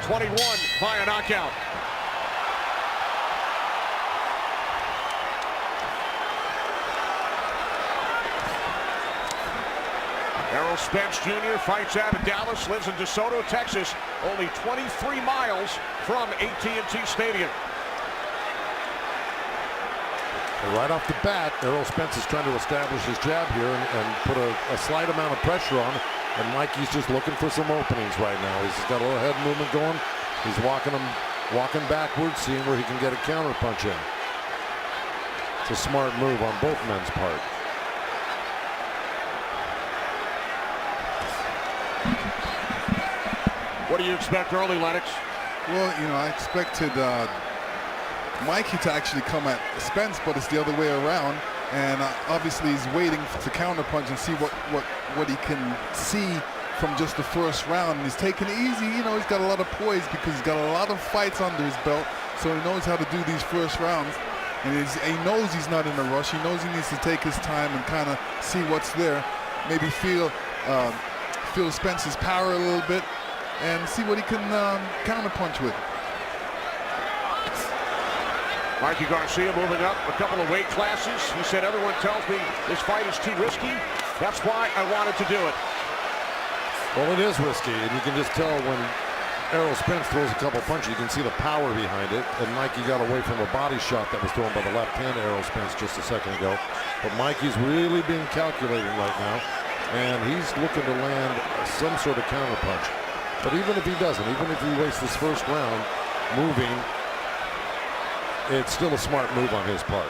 21 via knockout. Errol Spence Jr. fights out of Dallas, lives in DeSoto, Texas, only 23 miles from AT&T Stadium. Right off the bat, Errol Spence is trying to establish his jab here and put a slight amount of pressure on. And Mikey's just looking for some openings right now. He's got a little head movement going. He's walking backwards, seeing where he can get a counter punch in. It's a smart move on both men's part. What do you expect early, Lennox? Well, you know, I expected Mikey to actually come at Spence, but it's the other way around. And obviously he's waiting to counterpunch and see what he can see from just the first round. And he's taking it easy. You know, he's got a lot of poise because he's got a lot of fights under his belt, so he knows how to do these first rounds. And he knows he's not in a rush. He knows he needs to take his time and kind of see what's there. Maybe feel Spence's power a little bit and see what he can counterpunch with. Mikey Garcia moving up a couple of weight classes. He said, everyone tells me this fight is too risky. That's why I wanted to do it. Well, it is risky, and you can just tell when Errol Spence throws a couple punches, you can see the power behind it. And Mikey got away from a body shot that was thrown by the left hand of Errol Spence just a second ago. But Mikey's really being calculated right now, and he's looking to land some sort of counter punch. But even if he doesn't, even if he wastes this first round moving, it's still a smart move on his part.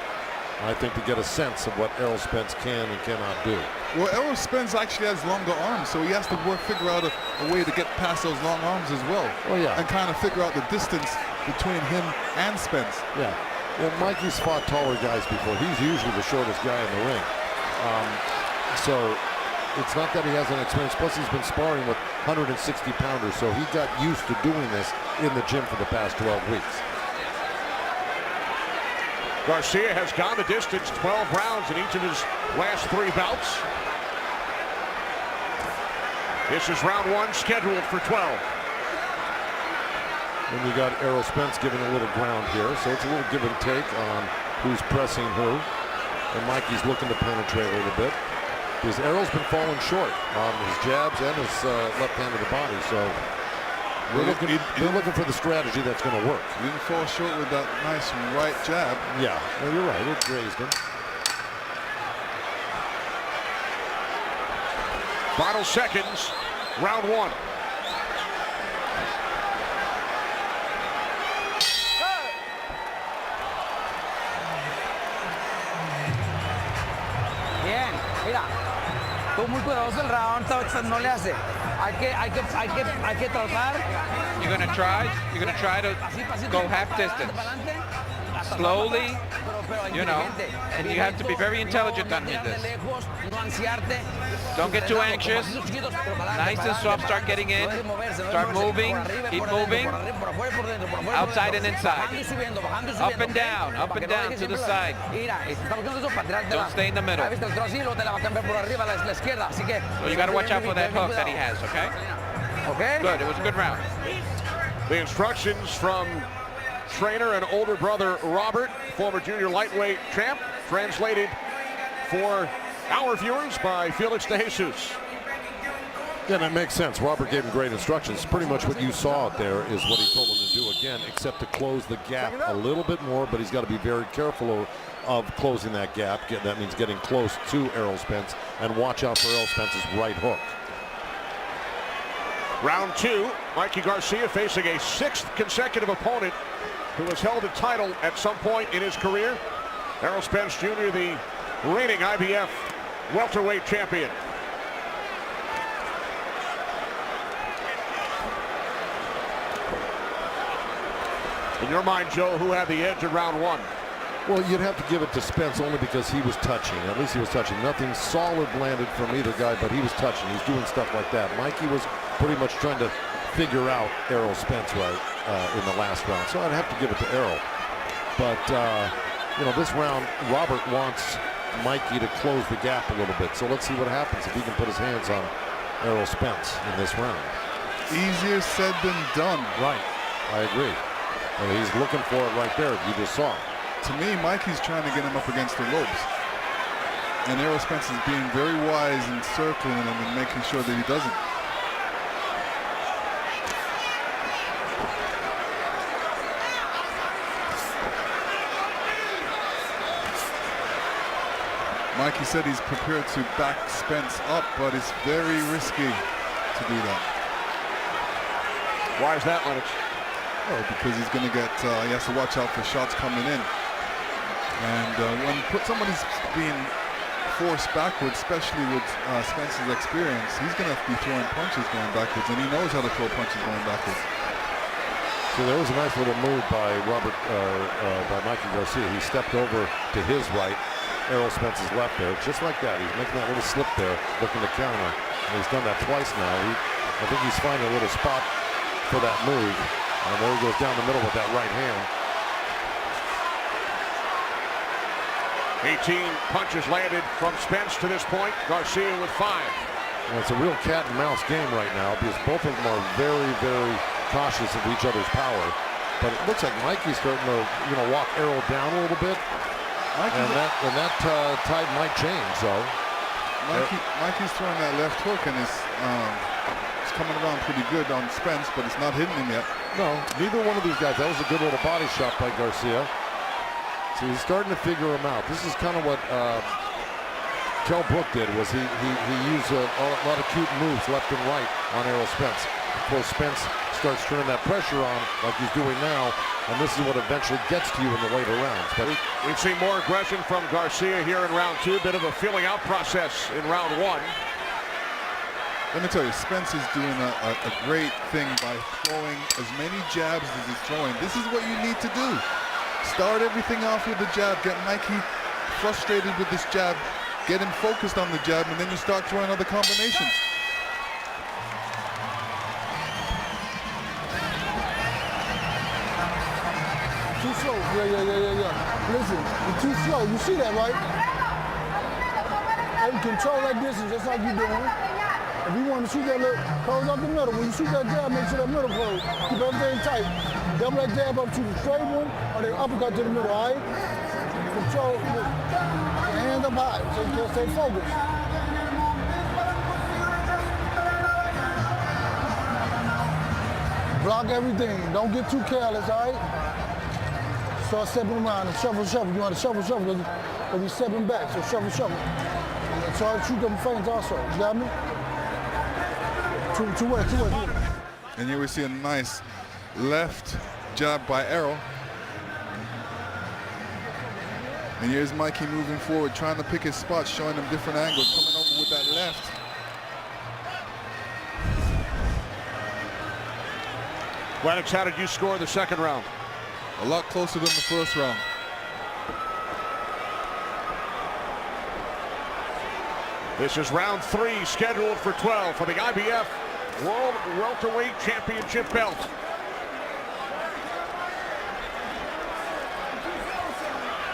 I think to get a sense of what Errol Spence can and cannot do. Well, Errol Spence actually has longer arms, so he has to figure out a way to get past those long arms as well. Oh, yeah. And kind of figure out the distance between him and Spence. Yeah. Well, Mikey's fought taller guys before. He's usually the shortest guy in the ring. So it's not that he hasn't experience. Plus, he's been sparring with 160-pounders, so he got used to doing this in the gym for the past 12 weeks. Garcia has gone the distance, 12 rounds in each of his last 3 bouts. This is round 1, scheduled for 12. And you got Errol Spence giving a little ground here, so it's a little give and take on who's pressing who. And Mikey's looking to penetrate a little bit, because Errol's been falling short on his jabs and his left hand of the body. So they're looking for the strategy that's going to work. He didn't fall short with that nice right jab. Yeah, well, you're right. It grazed him. Final seconds, round 1. Bien, mira, tú muy cuidadoso el round, no le hace. Hay que tratar. You're gonna try to go half distance. Slowly, you know, and you have to be very intelligent on this. Don't get too anxious. Nice and soft, start getting in. Start moving, keep moving. Outside and inside. Up and down to the side. Don't stay in the middle. So you gotta watch out for that hook that he has, okay? Okay. Good, it was a good round. The instructions from trainer and older brother Robert, former junior lightweight champ, translated for our viewers by Felix de Jesus. Yeah, that makes sense. Robert gave him great instructions. Pretty much what you saw out there is what he told him to do again, except to close the gap a little bit more, but he's got to be very careful of closing that gap. That means getting close to Errol Spence, and watch out for Errol Spence's right hook. Round 2, Mikey Garcia facing a 6th consecutive opponent who has held a title at some point in his career. Errol Spence Jr., the reigning IBF welterweight champion. In your mind, Joe, who had the edge in round 1? Well, you'd have to give it to Spence only because he was touching. At least he was touching. Nothing solid landed from either guy, but he was touching. He's doing stuff like that. Mikey was pretty much trying to figure out Errol Spence right in the last round. So I'd have to give it to Errol. But, you know, this round, Robert wants Mikey to close the gap a little bit. So let's see what happens if he can put his hands on Errol Spence in this round. Easier said than done. Right. I agree. And he's looking for it right there. You just saw it. To me, Mikey's trying to get him up against the ropes. And Errol Spence is being very wise in circling him and making sure that he doesn't. Mikey said he's prepared to back Spence up, but it's very risky to do that. Why is that, Lennox? Oh, because he's going to get, he has to watch out for shots coming in. And when somebody's being forced backwards, especially with Spence's experience, he's going to be throwing punches going backwards, and he knows how to throw punches going backwards. So there was a nice little move by by Mikey Garcia. He stepped over to his right, Errol Spence's left there, just like that. He's making that little slip there, looking to counter. And he's done that twice now. I think he's finding a little spot for that move. And there he goes down the middle with that right hand. 18 punches landed from Spence to this point. Garcia with 5. And it's a real cat and mouse game right now because both of them are very, very cautious of each other's power. But it looks like Mikey's starting to, walk Errol down a little bit. And that tide might change. So Mikey's throwing that left hook, and it's coming around pretty good on Spence, but it's not hitting him yet. No, neither one of these guys. That was a good little body shot by Garcia. So he's starting to figure him out. This is kind of what Kell Brook did. Was he used a lot of cute moves left and right on Errol Spence. Of course, Spence starts turning that pressure on like he's doing now, and this is what eventually gets to you in the later rounds. But we've seen more aggression from Garcia here in round 2. Bit of a feeling out process in round 1. Let me tell you, Spence is doing a great thing by throwing as many jabs as he's throwing. This is what you need to do. Start everything off with the jab. Get Mikey frustrated with this jab. Get him focused on the jab, and then you start throwing other combinations. Too slow. Yeah. Listen, you're too slow. You see that, right? And control that distance just like you're doing. If you want to shoot that little, close up the middle. When you shoot that jab, make sure that middle close. Keep everything tight. Double that jab up to the straight one, or the uppercut to the middle, all right? Control, your hands up high, so you can stay focused. Block everything. Don't get too careless, all right? Start stepping around and shuffle. You want to shuffle, because he's stepping back, so shuffle. And try to shoot them feints also, you got me? Two ways. And here we see a nice left jab by Errol. And here's Mikey moving forward, trying to pick his spot, showing him different angles, coming over with that left. Lennox, how did you score the second round? A lot closer than the first round. This is round 3, scheduled for 12 for the IBF World Welterweight Championship belt.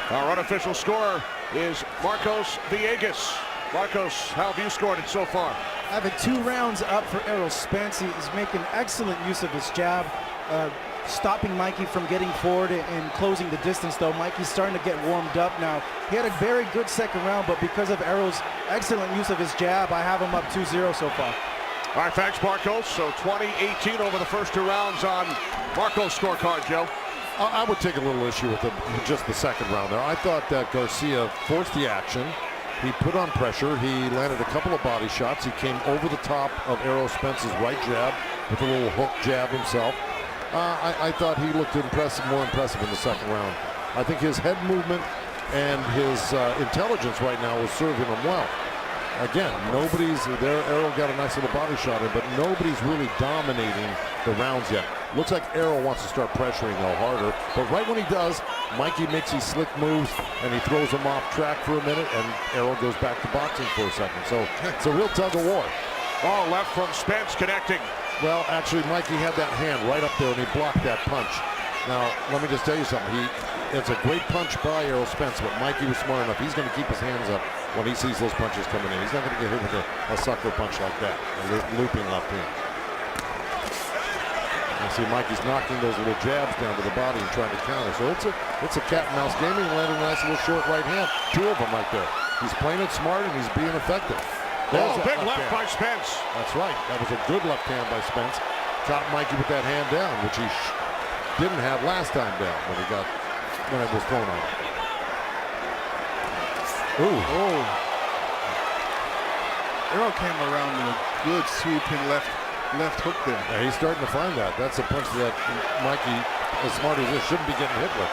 Our unofficial scorer is Marcos Villegas. Marcos, how have you scored it so far? Having 2 rounds up for Errol Spence. He is making excellent use of his jab, stopping Mikey from getting forward and closing the distance, though. Mikey's starting to get warmed up now. He had a very good second round, but because of Errol's excellent use of his jab, I have him up 2-0 so far. All right, thanks, Marcos. So 20-18 over the first 2 rounds on Marcos' scorecard, Joe. I would take a little issue with just the second round there. I thought that Garcia forced the action. He put on pressure. He landed a couple of body shots. He came over the top of Errol Spence's right jab with a little hook jab himself. I thought he looked more impressive in the second round. I think his head movement and his intelligence right now was serving him well. Again, nobody's there. Errol got a nice little body shot in, but nobody's really dominating the rounds yet. Looks like Errol wants to start pressuring though harder, but right when he does, Mikey makes these slick moves and he throws him off track for a minute, and Errol goes back to boxing for a second. So it's a real tug of war. Ball left from Spence, connecting. Well, actually, Mikey had that hand right up there and he blocked that punch. Now, let me just tell you something. It's a great punch by Errol Spence, but Mikey was smart enough. He's going to keep his hands up when he sees those punches coming in. He's not going to get hit with a sucker punch like that, a looping left hand. You see Mikey's knocking those little jabs down to the body and trying to counter. So it's a cat and mouse game. He landed a nice little short right hand. 2 of them right there. He's playing it smart and he's being effective. Oh, big left by Spence. That's right. That was a good left hand by Spence. Caught Mikey with that hand down, which he didn't have last time down when it was thrown on. Ooh. Oh. Errol came around with a good sweeping left hook there. Yeah, he's starting to find that. That's a punch that Mikey, as smart as this, shouldn't be getting hit with.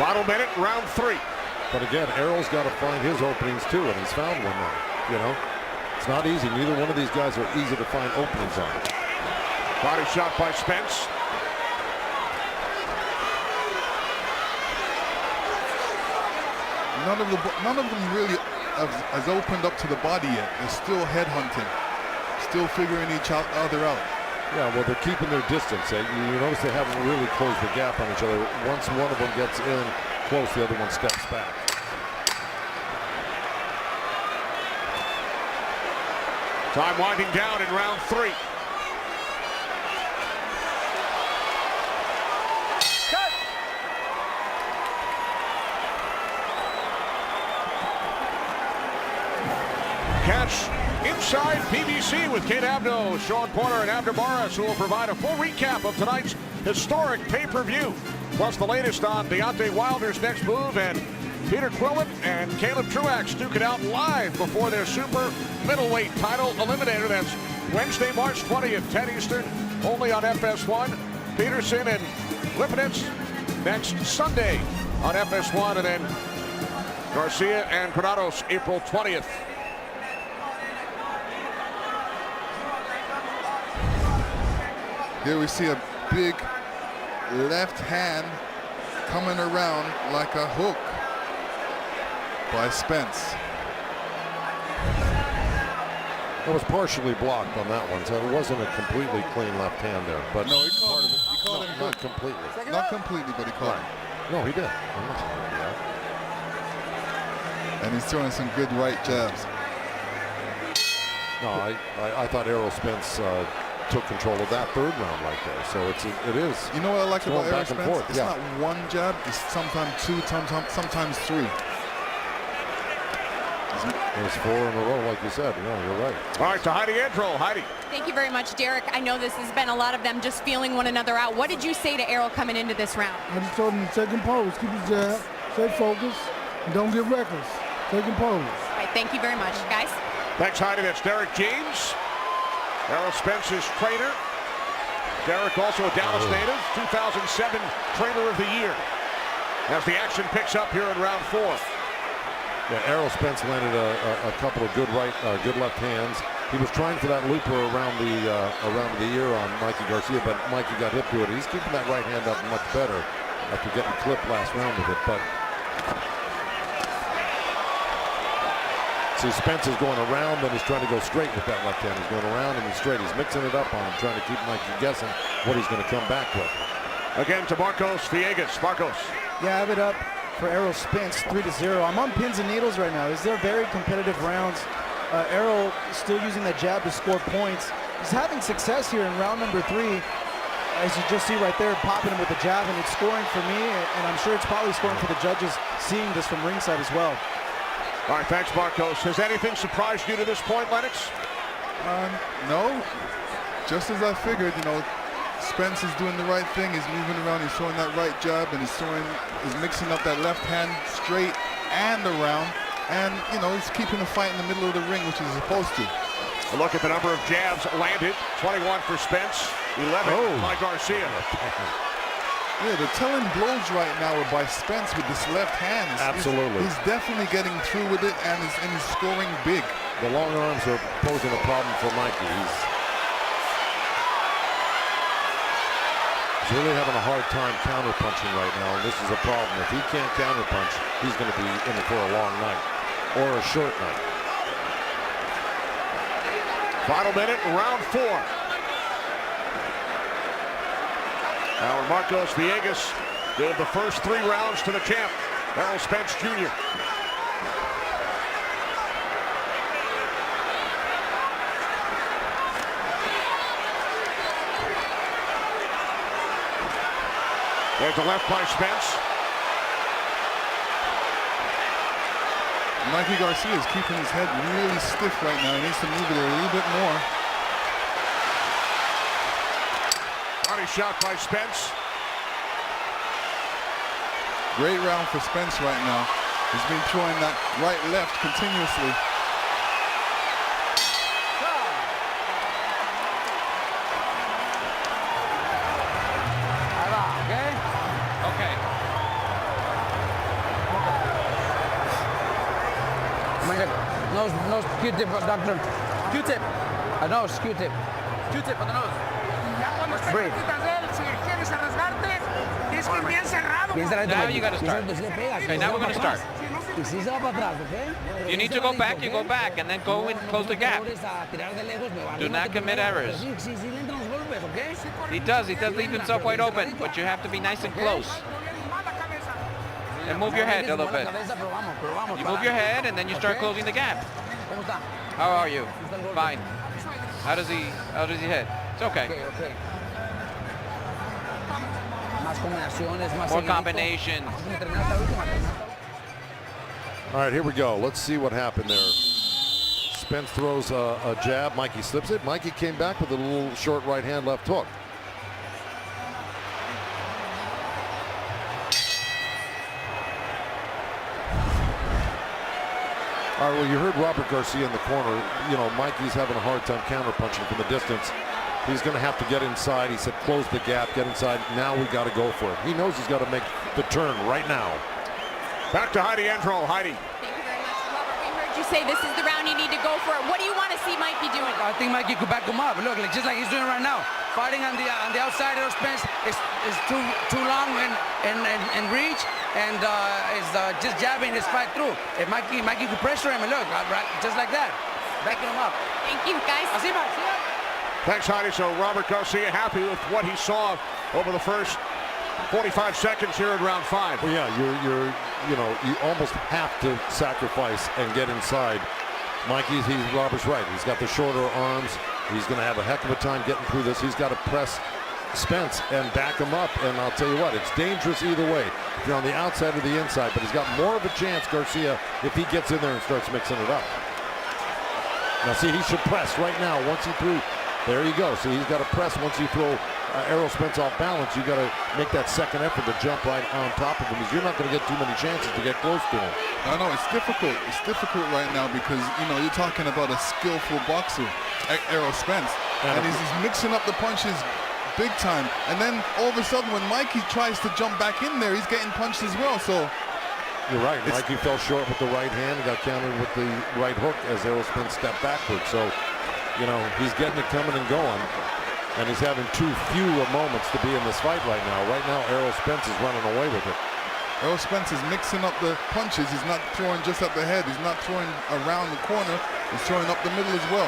Final minute, round 3. But again, Errol's got to find his openings too, and he's found one now. You know, it's not easy. Neither one of these guys are easy to find openings on. Body shot by Spence. None of them really has opened up to the body yet. They're still headhunting, still figuring each other out. Yeah, well, they're keeping their distance. You notice they haven't really closed the gap on each other. Once one of them gets in close, the other one steps back. Time winding down in round 3. Catch Inside PBC with Kate Abdo, Sean Porter, and Abner Barras, who will provide a full recap of tonight's historic pay-per-view, plus the latest on Deontay Wilder's next move, and Peter Quillin and Caleb Truax duke it out live before their super middleweight title eliminator. That's Wednesday, March 20th, 10 Eastern, only on FS1. Peterson and Lipinets next Sunday on FS1, and then Garcia and Granados April 20th. Here we see a big left hand coming around like a hook by Spence. It was partially blocked on that one, so it wasn't a completely clean left hand there. But No, he caught it. He caught it not good. completely. Not completely, but he caught it. No, he did. I'm not saying that. And he's throwing some good right jabs. No, I thought Errol Spence took control of that 3rd round right there. So it is. You know what I like about Errol back and Spence? forth. It's not one jab. It's sometimes 2, sometimes 3. There's 4 in a row, like you said. No, you're right. All right, to Heidi Andro. Heidi. Thank you very much, Derek. I know this has been a lot of them just feeling one another out. What did you say to Errol coming into this round? I just told him to take pose, keep his jab, stay focused, and don't get reckless. Take pose. All right, thank you very much, guys. Thanks, Heidi. That's Derek James, Errol Spence's trainer. Derek, also a Dallas native, 2007 Trainer of the Year. As the action picks up here in round 4. Yeah, Errol Spence landed a couple of good left hands. He was trying for that looper around the ear on Mikey Garcia, but Mikey got hip to it. He's keeping that right hand up much better after getting clipped last round with it. But see, Spence is going around, then he's trying to go straight with that left hand. He's going around and he's straight. He's mixing it up on him, trying to keep Mikey guessing what he's going to come back with. Again to Marcos Villegas. Marcos. Yeah, I have it up for Errol Spence, 3-0. I'm on pins and needles right now. These are very competitive rounds. Errol still using that jab to score points. He's having success here in round number 3. As you just see right there, popping him with the jab, and it's scoring for me, and I'm sure it's probably scoring for the judges seeing this from ringside as well. All right, thanks, Marcos. Has anything surprised you to this point, Lennox? No, just as I figured. You know, Spence is doing the right thing. He's moving around. He's throwing that right jab, and he's mixing up that left hand straight and around. And you know, he's keeping the fight in the middle of the ring, which he's supposed to. A look at the number of jabs landed. 21 for Spence, 11 by Garcia. Yeah, the telling blows right now are by Spence with this left hand. Absolutely. He's definitely getting through with it, and he's scoring big. The long arms are posing a problem for Mikey. He's really having a hard time counter-punching right now, and this is a problem. If he can't counter-punch, he's going to be in for a long night or a short night. Final minute, round 4. Now Marcos Villegas gave the first 3 rounds to the champ, Errol Spence Jr. There's a left by Spence. Mikey Garcia is keeping his head really stiff right now. He needs to move it a little bit more. Body shot by Spence. Great round for Spence right now. He's been throwing that right-left continuously. Okay. No Q-tip, doctor. Q-tip. A nose, Q-tip. Q-tip on the nose. Breathe. Now you got to start. Okay, now we're going to start. You need to go back, you go back, and then go and close the gap. Do not commit errors. He does leave himself wide open, but you have to be nice and close. And move your head a little bit. You move your head, and then you start closing the gap. How are you? Fine. How does he hit? It's okay. More combinations. All right, here we go. Let's see what happened there. Spence throws a jab. Mikey slips it. Mikey came back with a little short right hand, left hook. All right, well, you heard Robert Garcia in the corner. You know, Mikey's having a hard time counter-punching from the distance. He's going to have to get inside. He said, close the gap, get inside. Now we got to go for it. He knows he's got to make the turn right now. Back to Heidi Andro. Heidi. Thank you very much, Robert. We heard you say this is the round you need to go for it. What do you want to see Mikey doing? I think Mikey could back him up. Look, just like he's doing right now. Fighting on the outside of Spence is too long and reach, and is just jabbing his fight through. If Mikey could pressure him, and look, right, just like that, backing him up. Thank you, guys. Thanks, Heidi. So Robert Garcia happy with what he saw over the first 45 seconds here in round 5. Well, yeah, you almost have to sacrifice and get inside. Robert's right. He's got the shorter arms. He's going to have a heck of a time getting through this. He's got to press Spence and back him up. And I'll tell you what, it's dangerous either way. If you're on the outside or the inside, but he's got more of a chance, Garcia, if he gets in there and starts mixing it up. Now, see, he should press right now. Once he threw, there you go. See, he's got to press once you throw Errol Spence off balance. You got to make that second effort to jump right on top of him, because you're not going to get too many chances to get close to him. I know it's difficult. It's difficult right now because, you know, you're talking about a skillful boxer, Errol Spence, and he's mixing up the punches big time. And then all of a sudden, when Mikey tries to jump back in there, he's getting punched as well. So you're right. Mikey fell short with the right hand, got countered with the right hook as Errol Spence stepped backwards. So, you know, he's getting it coming and going. And he's having too few moments to be in this fight right now. Right now, Errol Spence is running away with it. Errol Spence is mixing up the punches. He's not throwing just at the head. He's not throwing around the corner. He's throwing up the middle as well.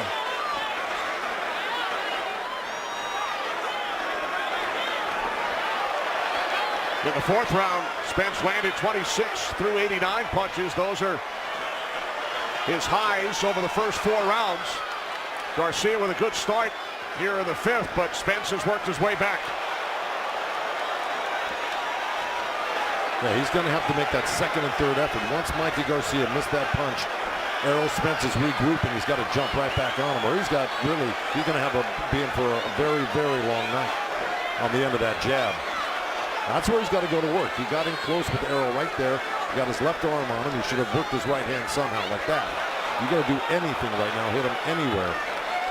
In the 4th round, Spence landed 26 through 89 punches. Those are his highs over the first 4 rounds. Garcia with a good start here in the 5th, but Spence has worked his way back. Yeah, he's going to have to make that second and third effort. Once Mikey Garcia missed that punch, Errol Spence is regrouping. He's got to jump right back on him, or he's going to have be in for a very, very long night on the end of that jab. That's where he's got to go to work. He got in close with Errol right there. He got his left arm on him. He should have worked his right hand somehow like that. You got to do anything right now, hit him anywhere.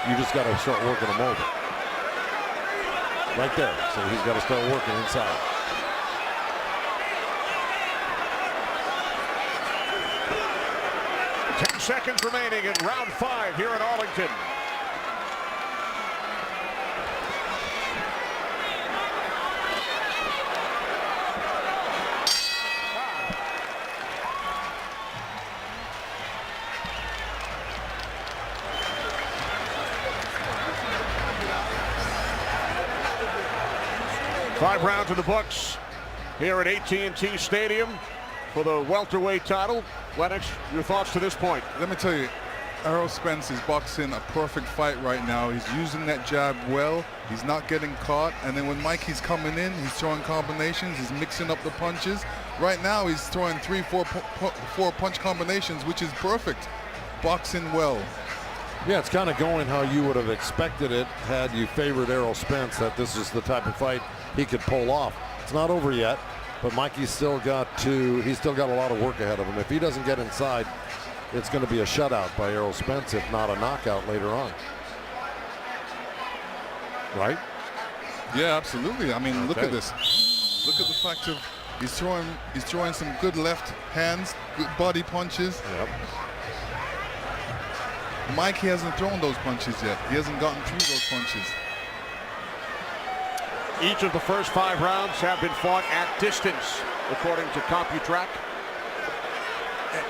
You just got to start working him over. Right there. So he's got to start working inside. Ten seconds remaining in round 5 here in Arlington. Five rounds in the books here at AT&T Stadium for the welterweight title. Lennox, your thoughts to this point? Let me tell you, Errol Spence is boxing a perfect fight right now. He's using that jab well. He's not getting caught. And then when Mikey's coming in, he's throwing combinations. He's mixing up the punches. Right now, he's throwing 3, 4 punch combinations, which is perfect. Boxing well. Yeah, it's kind of going how you would have expected it had you favored Errol Spence, that this is the type of fight he could pull off. It's not over yet, but Mikey's still got a lot of work ahead of him. If he doesn't get inside, it's going to be a shutout by Errol Spence, if not a knockout later on. Right? Yeah, absolutely. I mean, look at this. Look at the fact of he's throwing some good left hands, good body punches. Yep. Mikey hasn't thrown those punches yet. He hasn't gotten through those punches. Each of the first 5 rounds have been fought at distance, according to CompuTrack.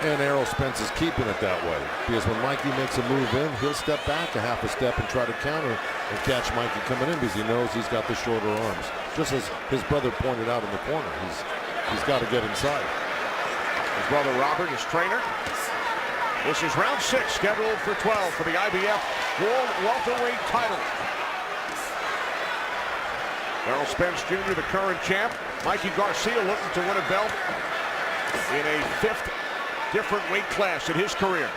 And Errol Spence is keeping it that way, because when Mikey makes a move in, he'll step back a half a step and try to counter and catch Mikey coming in, because he knows he's got the shorter arms. Just as his brother pointed out in the corner, he's got to get inside. His brother Robert, his trainer. This is round 6, scheduled for 12 for the IBF World Welterweight title. Errol Spence Jr., the current champ. Mikey Garcia looking to win a belt in a 5th different weight class in his career.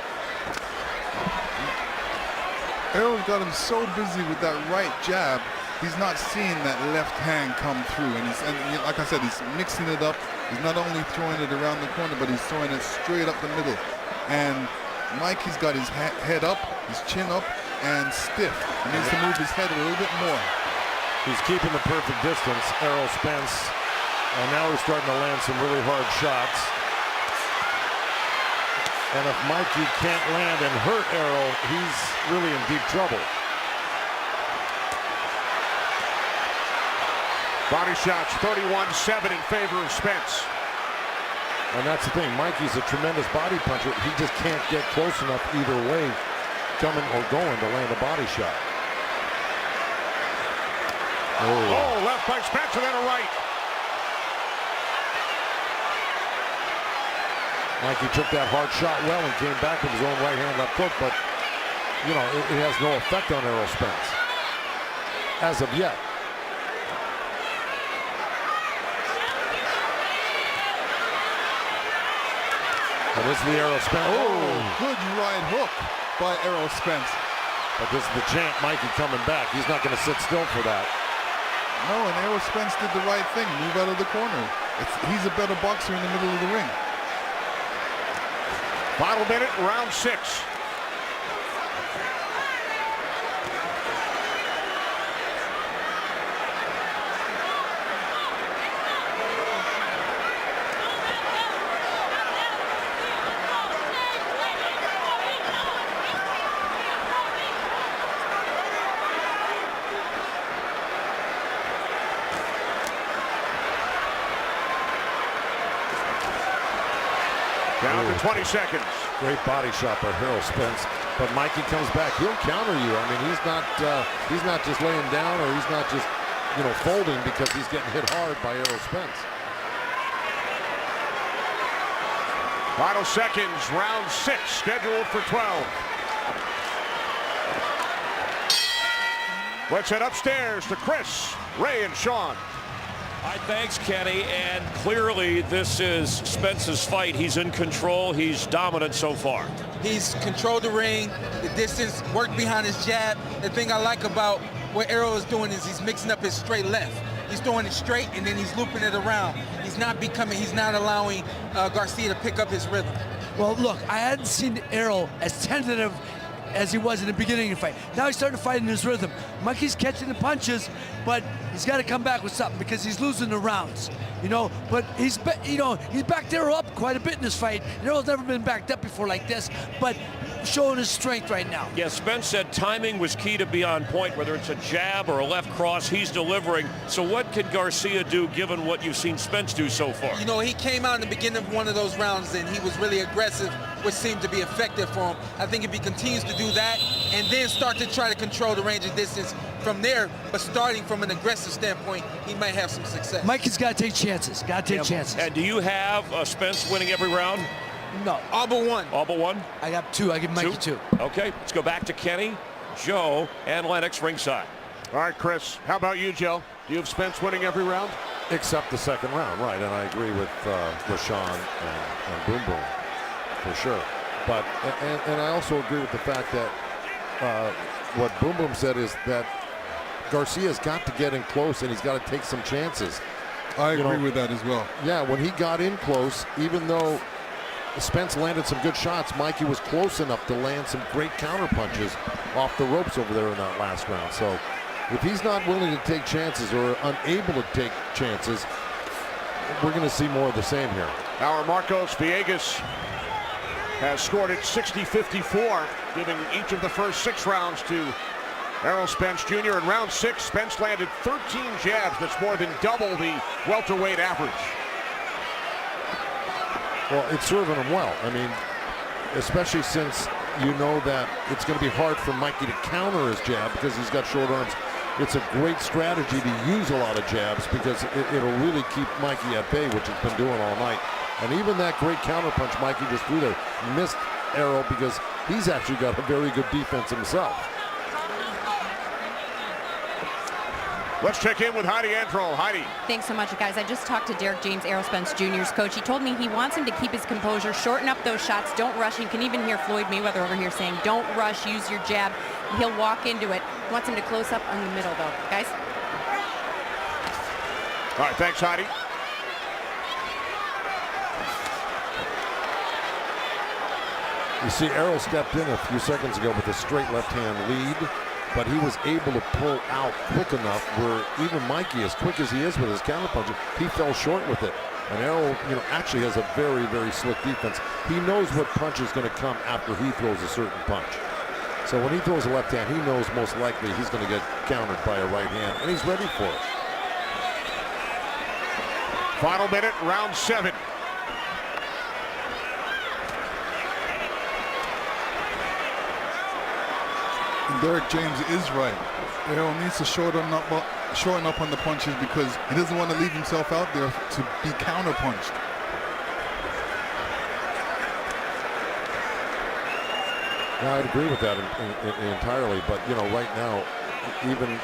Errol's got him so busy with that right jab, he's not seeing that left hand come through. And like I said, he's mixing it up. He's not only throwing it around the corner, but he's throwing it straight up the middle. And Mikey's got his head up, his chin up, and stiff. He needs to move his head a little bit more. He's keeping the perfect distance, Errol Spence. And now he's starting to land some really hard shots. And if Mikey can't land and hurt Errol, he's really in deep trouble. Body shots 31-7 in favor of Spence. And that's the thing, Mikey's a tremendous body puncher. He just can't get close enough either way, coming or going, to land a body shot. Oh, left by Spence and then a right. Mikey took that hard shot well and came back with his own right hand left hook, but, you know, it has no effect on Errol Spence as of yet. And this is the Errol Spence. Oh, good right hook by Errol Spence. But this is the champ, Mikey, coming back. He's not going to sit still for that. No, and Errol Spence did the right thing. Move out of the corner. He's a better boxer in the middle of the ring. Final minute, round 6. Down to 20 seconds. Great body shot by Errol Spence, but Mikey comes back. He'll counter you. I mean, he's not just laying down, or he's not just, you know, folding because he's getting hit hard by Errol Spence. Final seconds, round 6, scheduled for 12. Let's head upstairs to Chris, Ray, and Sean. All right, thanks, Kenny. And clearly, this is Spence's fight. He's in control. He's dominant so far. He's controlled the ring, the distance, worked behind his jab. The thing I like about what Errol is doing is he's mixing up his straight left. He's throwing it straight and then he's looping it around. He's not allowing Garcia to pick up his rhythm. Well, look, I hadn't seen Errol as tentative as he was in the beginning of the fight. Now he's starting to fight in his rhythm. Mikey's catching the punches, but he's got to come back with something because he's losing the rounds, you know. But he's backed Errol up quite a bit in this fight. Errol's never been backed up before like this, but showing his strength right now. Yeah, Spence said timing was key to be on point, whether it's a jab or a left cross, he's delivering. So what can Garcia do given what you've seen Spence do so far? You know, he came out in the beginning of one of those rounds and he was really aggressive, which seemed to be effective for him. I think if he continues to do that and then start to try to control the range of distance from there, but starting from an aggressive standpoint, he might have some success. Mikey's got to take chances. Got to take chances. And do you have Spence winning every round? No. All but one. All but one? I got 2. I give Mikey 2. Okay, let's go back to Kenny, Joe, and Lennox ringside. All right, Chris, how about you, Joe? Do you have Spence winning every round? Except the second round, right? And I agree with Rashawn and Boom Boom for sure. But and I also agree with the fact that what Boom Boom said is that Garcia's got to get in close and he's got to take some chances. I agree with that as well. Yeah, when he got in close, even though Spence landed some good shots, Mikey was close enough to land some great counter punches off the ropes over there in that last round. So if he's not willing to take chances or unable to take chances, we're going to see more of the same here. Our Marcos Villegas has scored it 60-54, giving each of the first 6 rounds to Errol Spence Jr. In round 6, Spence landed 13 jabs. That's more than double the welterweight average. Well, it's serving him well. I mean, especially since you know that it's going to be hard for Mikey to counter his jab because he's got short arms. It's a great strategy to use a lot of jabs because it'll really keep Mikey at bay, which he's been doing all night. And even that great counter punch Mikey just threw there missed Errol because he's actually got a very good defense himself. Let's check in with Heidi Androl. Heidi. Thanks so much, guys. I just talked to Derek James, Errol Spence Jr.'s coach. He told me he wants him to keep his composure, shorten up those shots, don't rush. You can even hear Floyd Mayweather over here saying, don't rush, use your jab. He'll walk into it. He wants him to close up in the middle, though. Guys? All right, thanks, Heidi. You see, Errol stepped in a few seconds ago with a straight left-hand lead, but he was able to pull out quick enough where even Mikey, as quick as he is with his counterpuncher, he fell short with it. And Errol, actually has a very, very slick defense. He knows what punch is going to come after he throws a certain punch. So when he throws a left hand, he knows most likely he's going to get countered by a right hand, and he's ready for it. Final minute, round 7. And Derek James is right. Errol needs to shorten up on the punches because he doesn't want to leave himself out there to be counter-punched. Yeah, I'd agree with that entirely, but right now, even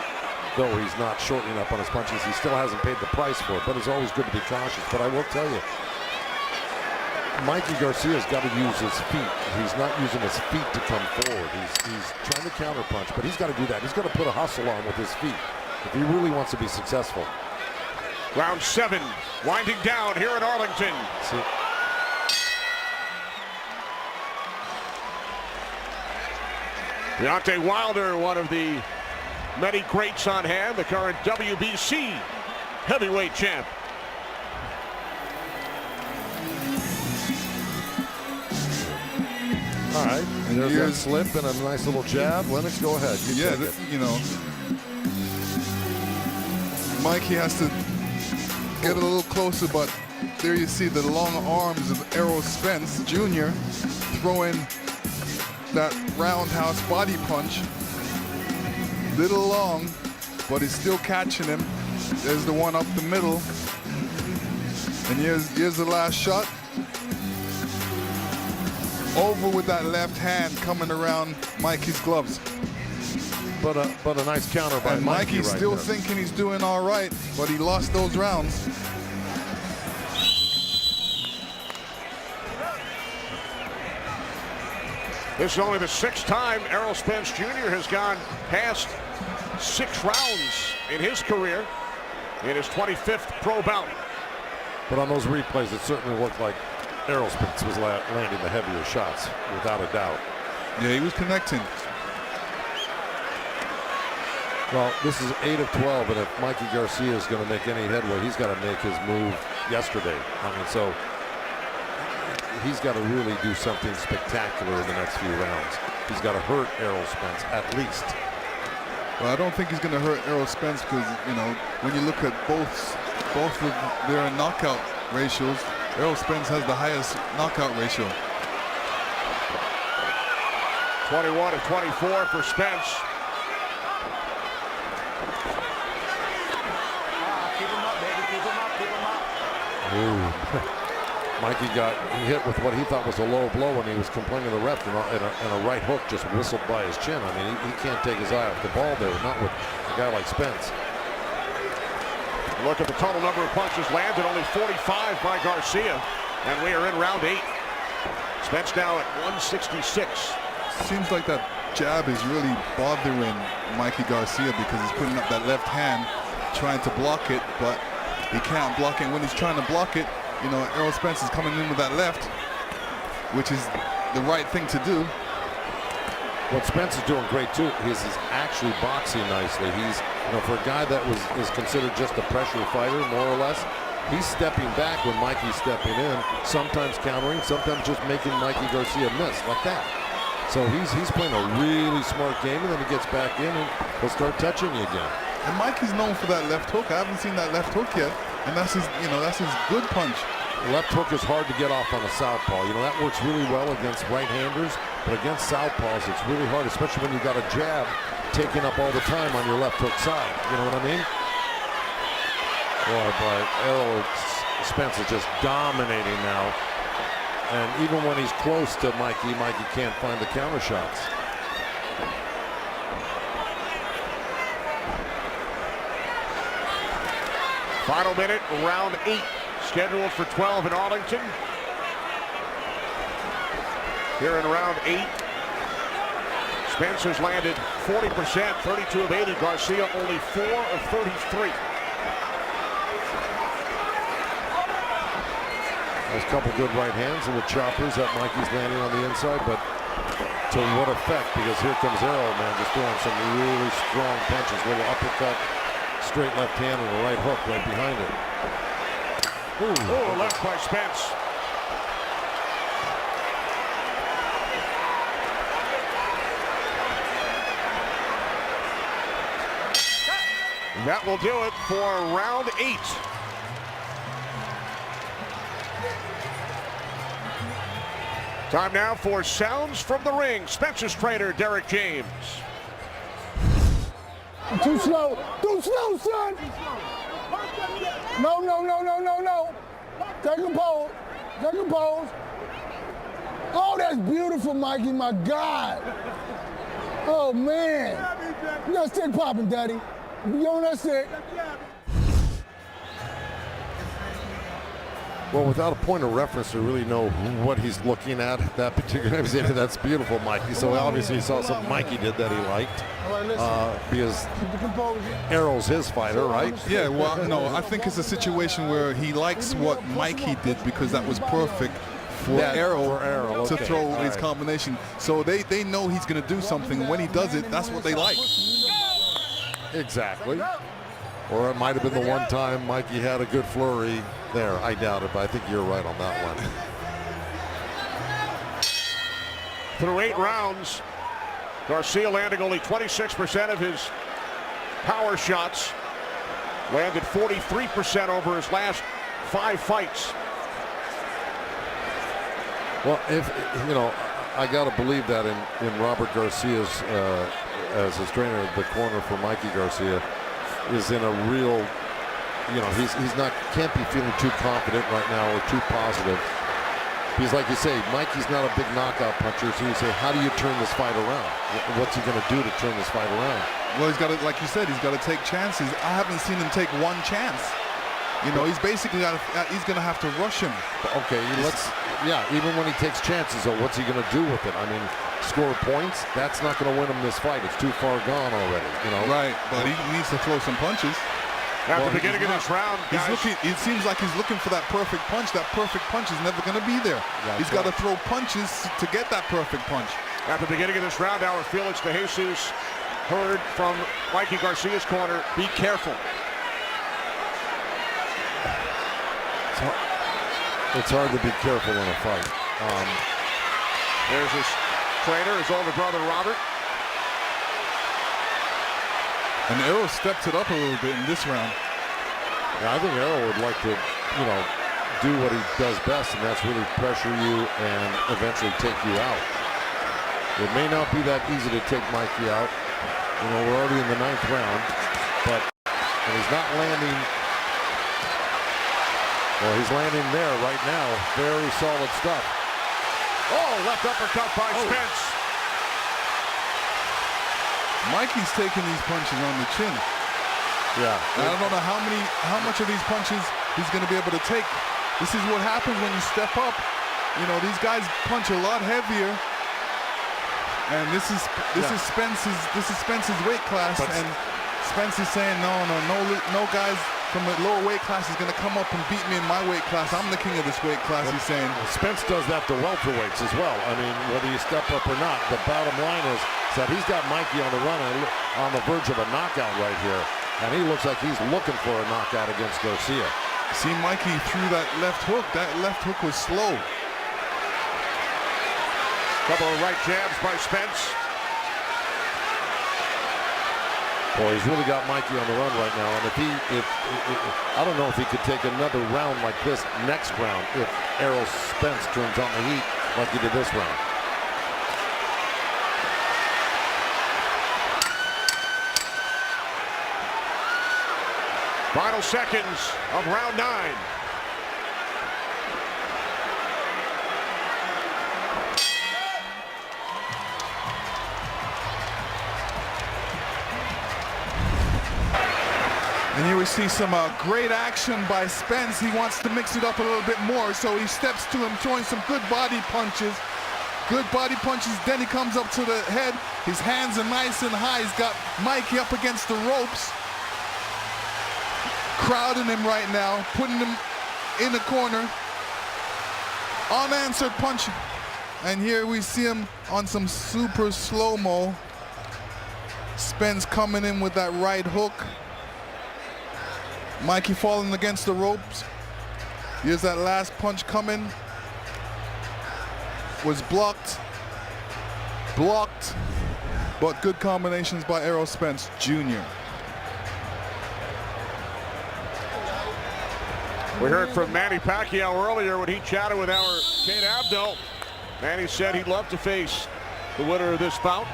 though he's not shortening up on his punches, he still hasn't paid the price for it, but it's always good to be cautious. But I will tell you, Mikey Garcia's got to use his feet. He's not using his feet to come forward. He's trying to counterpunch, but he's got to do that. He's got to put a hustle on with his feet if he really wants to be successful. Round 7, winding down here at Arlington. See. Deontay Wilder, one of the many greats on hand, the current WBC heavyweight champ. All right, and there's that slip and a nice little jab. Lennox, go ahead. Mikey has to get a little closer, but there you see the long arms of Errol Spence Jr. throwing that roundhouse body punch. Little long, but he's still catching him. There's the one up the middle. And here's the last shot. Over with that left hand coming around Mikey's gloves. But a nice counter by and Mikey. Mikey's right still there. thinking he's doing all right, but he lost those rounds. This is only the 6th time Errol Spence Jr. has gone past 6 rounds in his career in his 25th pro bout. But on those replays, it certainly looked like Errol Spence was landing the heavier shots, without a doubt. Yeah, he was connecting. Well, this is 8 of 12, and if Mikey Garcia is going to make any headway, he's got to make his move yesterday. I mean, so he's got to really do something spectacular in the next few rounds. He's got to hurt Errol Spence, at least. Well, I don't think he's going to hurt Errol Spence because, when you look at both of their knockout ratios, Errol Spence has the highest knockout ratio. 21 of 24 for Spence. Keep him up, baby. Keep him up. Keep him up. Ooh. Mikey got hit with what he thought was a low blow when he was complaining to the ref, and a right hook just whistled by his chin. I mean, he can't take his eye off the ball there, not with a guy like Spence. Look at the total number of punches landed, only 45 by Garcia, and we are in round 8. Spence now at 166. Seems like that jab is really bothering Mikey Garcia because he's putting up that left hand, trying to block it, but he can't block it. When he's trying to block it, you know, Errol Spence is coming in with that left, which is the right thing to do. What Spence is doing great too is he's actually boxing nicely. He's, you know, for a guy that is considered just a pressure fighter, more or less, he's stepping back when Mikey's stepping in, sometimes countering, sometimes just making Mikey Garcia miss like that. So he's playing a really smart game, and then he gets back in and he'll start touching you again. And Mikey's known for that left hook. I haven't seen that left hook yet, and that's his, you know, that's his good punch. The left hook is hard to get off on a southpaw. You know, that works really well against right-handers, but against southpaws, it's really hard, especially when you got a jab taking up all the time on your left hook side. You know what I mean? Boy, but Errol Spence is just dominating now. And even when he's close to Mikey, Mikey can't find the counter shots. Final minute, round 8, scheduled for 12 in Arlington. Here in round 8, Spence has landed 40%, 32 of 80. Garcia only 4 of 33. There's a couple good right hands and the choppers that Mikey's landing on the inside, but to what effect? Because here comes Errol, man, just throwing some really strong punches, little uppercut, straight left hand, and a right hook right behind it. Ooh, left by Spence. That will do it for round 8. Time now for sounds from the ring. Spence's trainer, Derek James. Too slow. Too slow, son. No, no, no, no, no, no. Take a pose. Take a pose. Oh, that's beautiful, Mikey. My God. Oh, man. You got stick popping, Daddy. You on that stick. Well, without a point of reference to really know what he's looking at that particular time, that's beautiful, Mikey. So obviously he saw something Mikey did that he liked, because Errol's his fighter, right? Yeah, well, no, I think it's a situation where he likes what Mikey did because that was perfect for Errol to throw his combination. So they know he's going to do something. When he does it, that's what they like. Exactly. Or it might have been the one time Mikey had a good flurry there. I doubt it, but I think you're right on that one. Through 8 rounds, Garcia landing only 26% of his power shots. Landed 43% over his last 5 fights. Well, if, you know, I got to believe that in Robert Garcia's, as his trainer, the corner for Mikey Garcia, is in a real, you know, can't be feeling too confident right now or too positive. Because like you say, Mikey's not a big knockout puncher, so you say, how do you turn this fight around? What's he going to do to turn this fight around? Well, he's got to, like you said, he's got to take chances. I haven't seen him take one chance. You know, he's basically he's going to have to rush him. Okay, even when he takes chances, though, what's he going to do with it? I mean, score points, that's not going to win him this fight. It's too far gone already, you know. Right, but he needs to throw some punches. At the beginning of this round, guys, it seems like he's looking for that perfect punch. That perfect punch is never going to be there. He's got to throw punches to get that perfect punch. At the beginning of this round, our Felix De Jesus heard from Mikey Garcia's corner, be careful. It's hard to be careful in a fight. There's his trainer, his older brother, Robert. And Errol stepped it up a little bit in this round. Yeah, I think Errol would like to, you know, do what he does best, and that's really pressure you and eventually take you out. It may not be that easy to take Mikey out. You know, we're already in the 9th round, but he's not landing Well, he's landing there right now. Very solid stuff. Oh, left uppercut by Spence. Mikey's taking these punches on the chin. Yeah. I don't know how much of these punches he's going to be able to take. This is what happens when you step up. You know, these guys punch a lot heavier. And this is Spence's weight class, and Spence is saying no guys from the lower weight class is going to come up and beat me in my weight class. I'm the king of this weight class. He's saying. Spence does that to welterweights as well. I mean, whether you step up or not, the bottom line is that he's got Mikey on the run and on the verge of a knockout right here, and he looks like he's looking for a knockout against Garcia. See, Mikey threw that left hook. That left hook was slow. Couple of right jabs by Spence. Boy, he's really got Mikey on the run right now, and if I don't know if he could take another round like this next round if Errol Spence turns on the heat like he did this round. Final seconds of round 9. And here we see some great action by Spence. He wants to mix it up a little bit more, so he steps to him, throwing some good body punches. Good body punches, then he comes up to the head. His hands are nice and high. He's got Mikey up against the ropes. Crowding him right now, putting him in the corner. Unanswered punch. And here we see him on some super slow-mo. Spence coming in with that right hook. Mikey falling against the ropes. Here's that last punch coming. Was blocked, but good combinations by Errol Spence Jr. We heard from Manny Pacquiao earlier when he chatted with our Kate Abdo. Manny said he'd love to face the winner of this bout.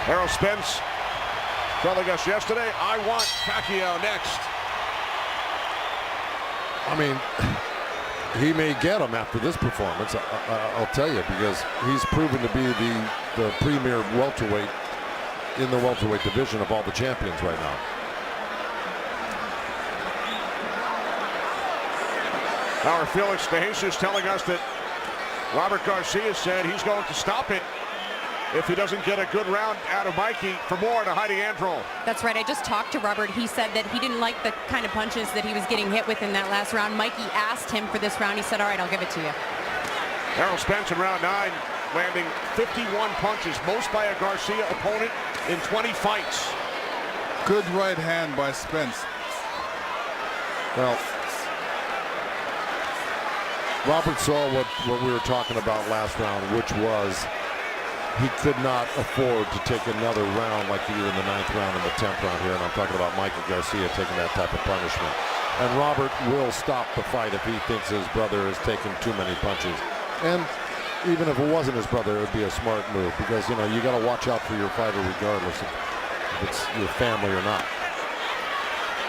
Errol Spence telling us yesterday, I want Pacquiao next. I mean, he may get him after this performance, I'll tell you, because he's proven to be the premier welterweight in the welterweight division of all the champions right now. Our Felix De Jesus telling us that Robert Garcia said he's going to stop it if he doesn't get a good round out of Mikey. For more to Heidi Androl. That's right. I just talked to Robert. He said that he didn't like the kind of punches that he was getting hit with in that last round. Mikey asked him for this round. He said, all right, I'll give it to you. Errol Spence in round 9 landing 51 punches, most by a Garcia opponent in 20 fights. Good right hand by Spence. Well, Robert saw what we were talking about last round, which was he could not afford to take another round like he did in the 9th round and the 10th round here, and I'm talking about Mikey Garcia taking that type of punishment. And Robert will stop the fight if he thinks his brother is taking too many punches. And even if it wasn't his brother, it would be a smart move, because, you know, you got to watch out for your fighter regardless if it's your family or not.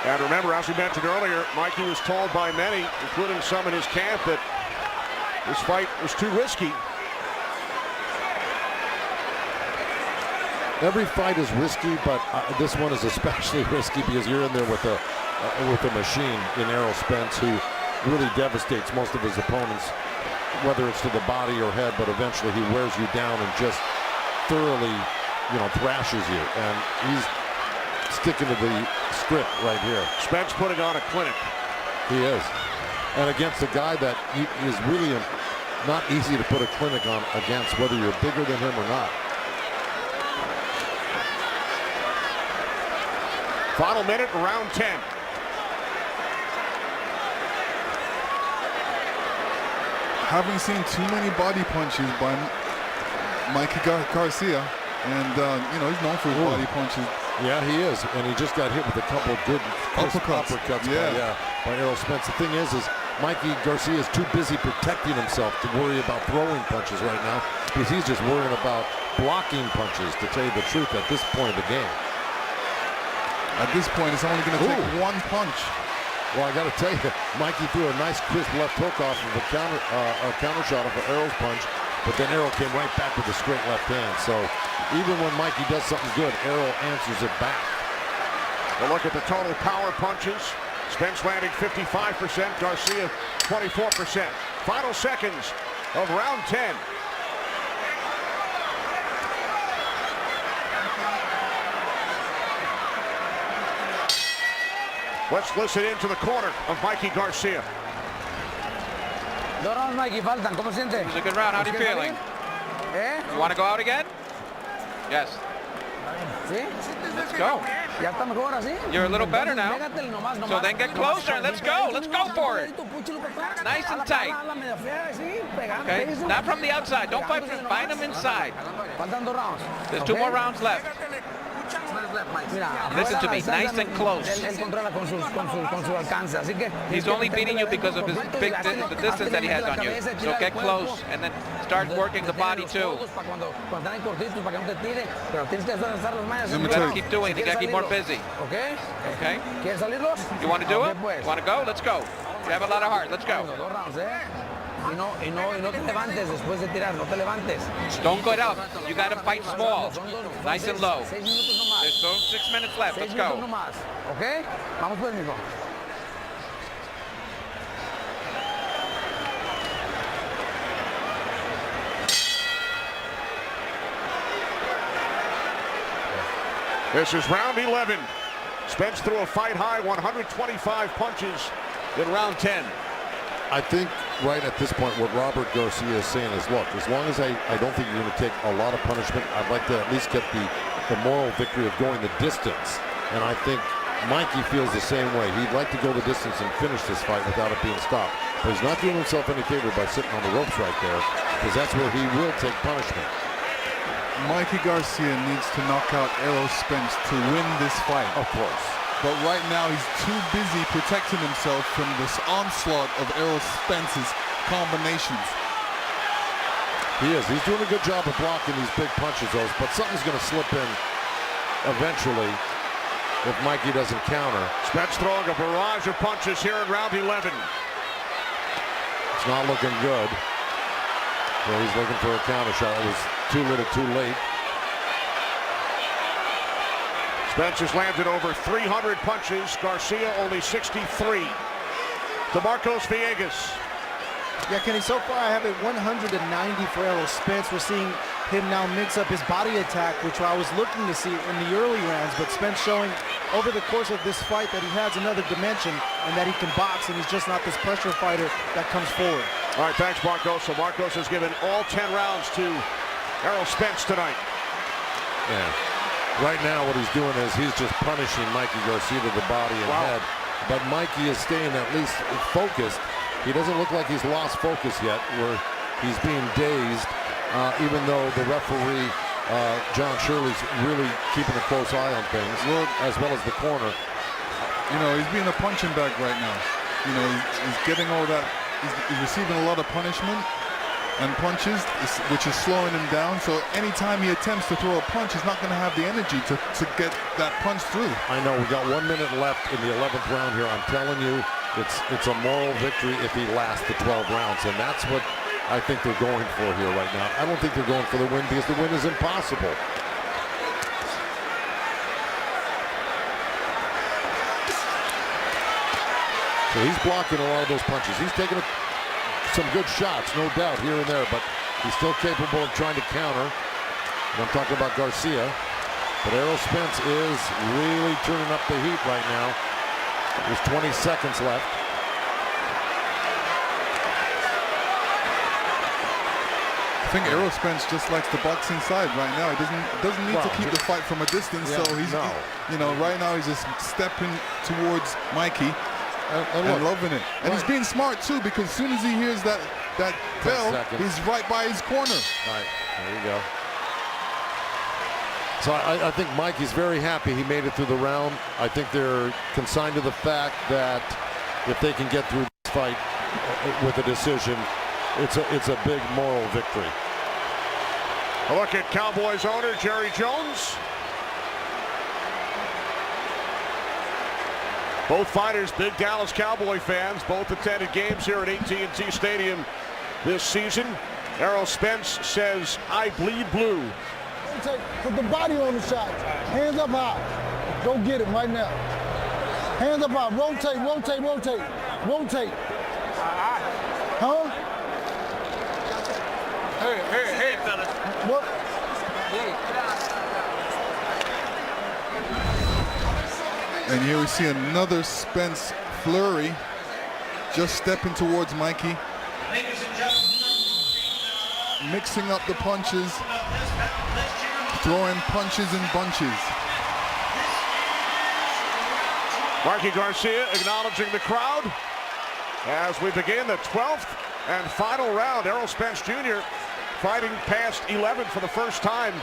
And remember, as we mentioned earlier, Mikey was told by many, including some in his camp, that this fight was too risky. Every fight is risky, but this one is especially risky because you're in there with a machine in Errol Spence who really devastates most of his opponents, whether it's to the body or head, but eventually he wears you down and just thoroughly, you know, thrashes you. And he's sticking to the script right here. Spence putting on a clinic. He is. And against a guy that is really not easy to put a clinic on against, whether you're bigger than him or not. Final minute, round 10. Haven't seen too many body punches by Mikey Garcia, and you know, he's known for his body punches. Yeah, he is, and he just got hit with a couple of good uppercuts by Errol Spence. The thing is Mikey Garcia is too busy protecting himself to worry about throwing punches right now, because he's just worrying about blocking punches, to tell you the truth, at this point of the game. At this point, it's only going to take one punch. Well, I got to tell you, Mikey threw a nice crisp left hook off of a counter shot off of Errol's punch, but then Errol came right back with a straight left hand. So even when Mikey does something good, Errol answers it back. We'll look at the total power punches. Spence landing 55%, Garcia 24%. Final seconds of round 10. Let's listen into the corner of Mikey Garcia. Dos rounds, Mikey, faltan. ¿Cómo siente? It was a good round. How are you feeling? You want to go out again? Yes. ¿Sí? Let's go. ¿Ya está mejor así? You're a little better now. Pégatele nomás, So then get closer. Let's go. Let's go for it. Nice and tight. Okay? Not from the outside. Don't fight them inside. Faltan 2 rounds. There's 2 more rounds left. Listen to me, nice and close. Él controla con su alcance, así que he's only beating you because of his the distance that he has on you. So get close and then start working the body too. Let's keep doing it. You gotta keep more busy. Okay? Okay? ¿Quieres salirlos? You want to do it? You want to go? Let's go. You have a lot of heart. Let's go. 2 rounds, Y no te levantes después de tirar, no te levantes. Don't go up. You got to fight small. Nice and low. 6 minutos nomás. There's 6 minutes left. Let's go. Okay? Vamos por el mismo. This is round 11. Spence threw a fight-high 125 punches in round 10. I think right at this point what Robert Garcia is saying is, look, as long as I don't think you're going to take a lot of punishment, I'd like to at least get the moral victory of going the distance. And I think Mikey feels the same way. He'd like to go the distance and finish this fight without it being stopped. But he's not doing himself any favor by sitting on the ropes right there, because that's where he will take punishment. Mikey Garcia needs to knock out Errol Spence to win this fight. Of course. But right now he's too busy protecting himself from this onslaught of Errol Spence's combinations. He is. He's doing a good job of blocking these big punches, though, but something's going to slip in eventually if Mikey doesn't counter. Spence throwing a barrage of punches here in round 11. It's not looking good. So he's looking for a counter shot. It was too little, too late. Spence has landed over 300 punches. Garcia only 63. DeMarcos Villegas. Yeah, Kenny, so far I have it 190 for Errol Spence. We're seeing him now mix up his body attack, which I was looking to see in the early rounds, but Spence showing over the course of this fight that he has another dimension and that he can box, and he's just not this pressure fighter that comes forward. All right, thanks, Marcos. So Marcos has given all 10 rounds to Errol Spence tonight. Yeah. Right now what he's doing is he's just punishing Mikey Garcia to the body and head. But Mikey is staying at least focused. He doesn't look like he's lost focus yet, where he's being dazed, even though the referee, John Shirley's really keeping a close eye on things, as well as the corner. You know, he's being a punching bag right now. You know, he's getting all that. He's receiving a lot of punishment and punches, which is slowing him down. So anytime he attempts to throw a punch, he's not going to have the energy to get that punch through. I know, we got 1 minute left in the 11th round here. I'm telling you, it's a moral victory if he lasts the 12 rounds, and that's what I think they're going for here right now. I don't think they're going for the win because the win is impossible. So he's blocking a lot of those punches. He's taking some good shots, no doubt, here and there, but he's still capable of trying to counter. And I'm talking about Garcia. But Errol Spence is really turning up the heat right now. There's 20 seconds left. I think Errol Spence just likes to box inside right now. He doesn't need to keep the fight from a distance. Yeah, so he's, you know, right now he's just stepping towards Mikey and loving it. And he's being smart too, because as soon as he hears that bell, he's right by his corner. All right, there you go. So I think Mikey's very happy he made it through the round. I think they're consigned to the fact that if they can get through this fight with a decision, it's a big moral victory. A look at Cowboys owner Jerry Jones. Both fighters, big Dallas Cowboy fans. Both attended games here at AT&T Stadium this season. Errol Spence says, "I bleed blue." Put the body on the shot. Hands up high. Go get him right now. Hands up high. Rotate, rotate, rotate. Rotate. Huh? Hey, fellas. What? And here we see another Spence flurry, just stepping towards Mikey, mixing up the punches, throwing punches in bunches. Mikey Garcia acknowledging the crowd as we begin the 12th and final round. Errol Spence Jr. fighting past 11 for the first time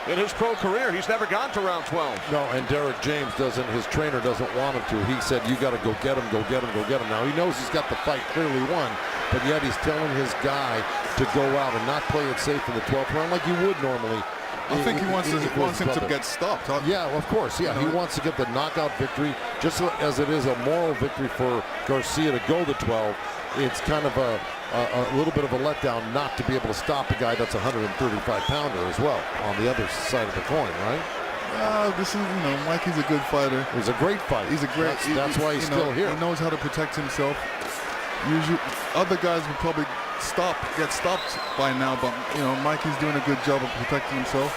in his pro career. He's never gone to round 12. No, and Derek James doesn't, his trainer doesn't want him to. He said, "You got to go get him, go get him, go get him." Now he knows he's got the fight clearly won, but yet he's telling his guy to go out and not play it safe in the 12th round like you would normally. I think he wants him to get stopped. Yeah, of course. Yeah, he wants to get the knockout victory, just as it is a moral victory for Garcia to go to 12. It's kind of a little bit of a letdown not to be able to stop a guy that's a 135-pounder as well on the other side of the coin, right? This is, Mikey's a good fighter. He's a great fighter. He's a great. That's why he's still here. He knows how to protect himself. Usually, other guys would probably get stopped by now, but Mikey's doing a good job of protecting himself.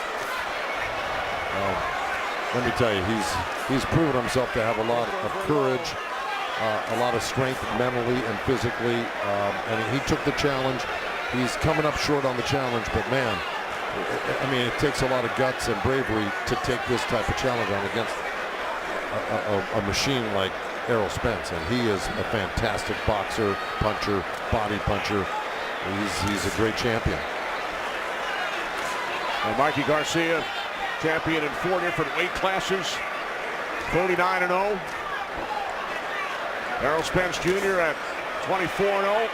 Let me tell you, he's proven himself to have a lot of courage, a lot of strength mentally and physically, and he took the challenge. He's coming up short on the challenge, but man, I mean, it takes a lot of guts and bravery to take this type of challenge on against a machine like Errol Spence, and he is a fantastic boxer, puncher, body puncher. He's a great champion. And Mikey Garcia, champion in 4 different weight classes, 39-0. Errol Spence Jr. at 24-0,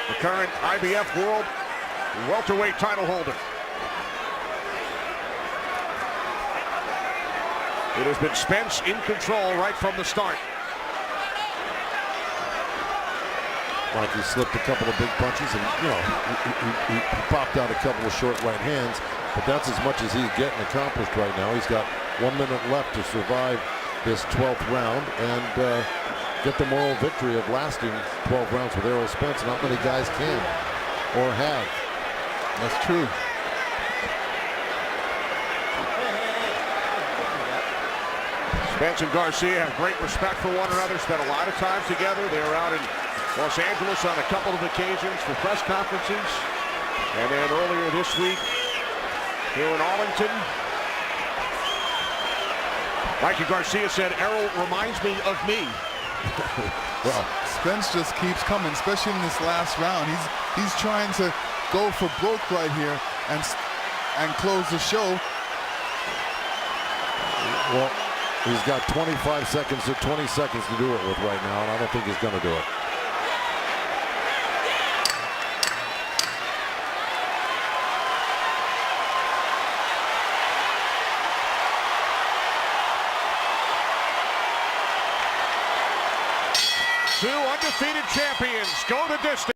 the current IBF World Welterweight title holder. It has been Spence in control right from the start. Mikey slipped a couple of big punches, and he popped out a couple of short right hands, but that's as much as he's getting accomplished right now. He's got 1 minute left to survive this 12th round and get the moral victory of lasting 12 rounds with Errol Spence. Not many guys can or have. That's true. Spence and Garcia have great respect for one another, spent a lot of time together. They were out in Los Angeles on a couple of occasions for press conferences. And then earlier this week here in Arlington, Mikey Garcia said, "Errol reminds me of me." Well, Spence just keeps coming, especially in this last round. He's trying to go for broke right here and close the show. Well, he's got 25 seconds to 20 seconds to do it with right now, and I don't think he's going to do it. Two undefeated champions go the distance.